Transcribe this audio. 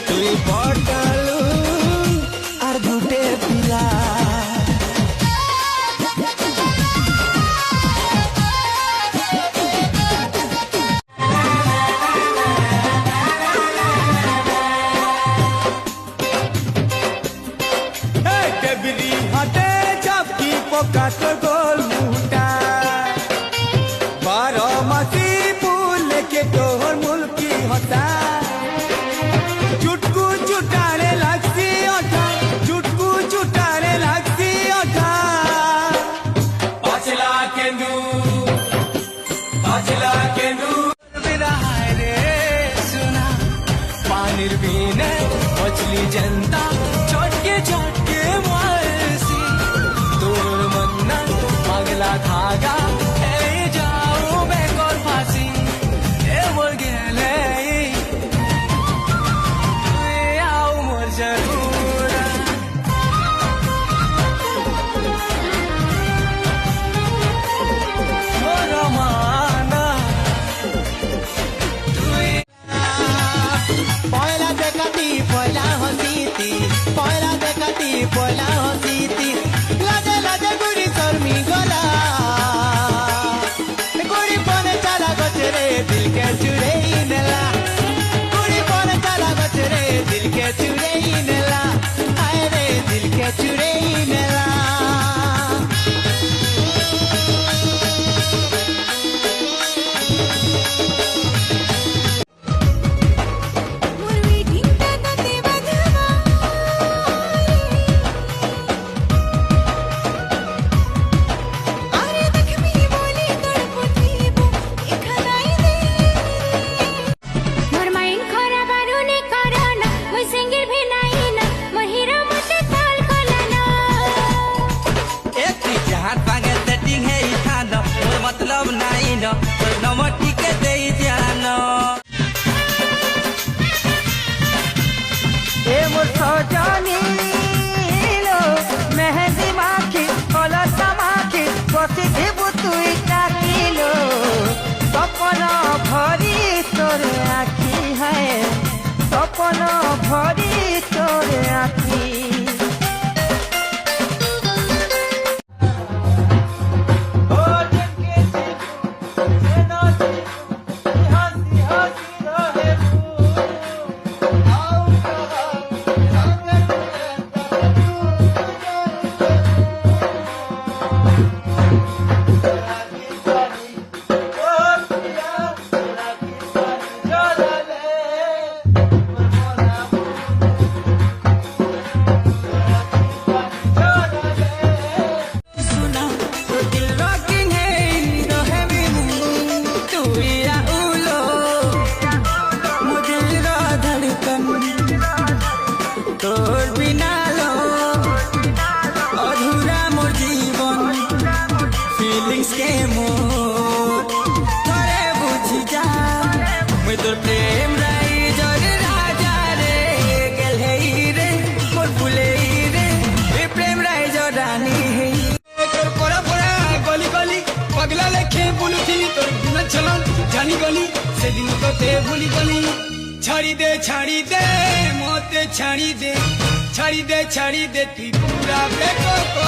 তুই বটালু আর দুটে পিলা ডেবরি হাতে চাপকি পোকা তোর গোল মুটা 12 মাসি ফুল লেকে তোর মুলকি হতা চুটকু চুটারে লাগছি ওঠা চুটকু চুটারে লাগছি ওঠা পাঁচলা কেন্দু बिना हाय रे सुना पानीर बिना मछली जनता चटके चटके मारसी तोर मन्ना पगला धागा ए जाओ मैं कर फांसी ए मोर गेले ए आओ मोर जरूर मोर माना पहला देखती पहला हसीती पहला देखती पहला हसीती लाजे लाजे गुड़ी शर्मी गला गुड़ी पने चला गचरे दिल के चुरे नेला गुड़ी पने चला गचरे दिल के चुरे नेला आए रे दिल के चुरे नेला मतलब नहीं न नमटी के दे जानो ए मोर सजनी लो मेहंदी माखी कलसा माखी कथि देबु तुई ताकिलो सपना भरी तोर आखी है सपना भरी तोर आखी तोर बिना लो अधूरा मोर जीवन फीलिंग्स के मोर थोड़े बुझी जा मैं तोर प्रेम राई जर राजा रे गेल है रे मोर फुले रे ए प्रेम राई जर रानी है तोर कोरा कोरा गली गली पगला लेखे बुलुथी तोर बिना चलन जानी गली से दिन तो ते भूली गली छाड़ी दे मोते छाड़ी दे तू पूरा बेको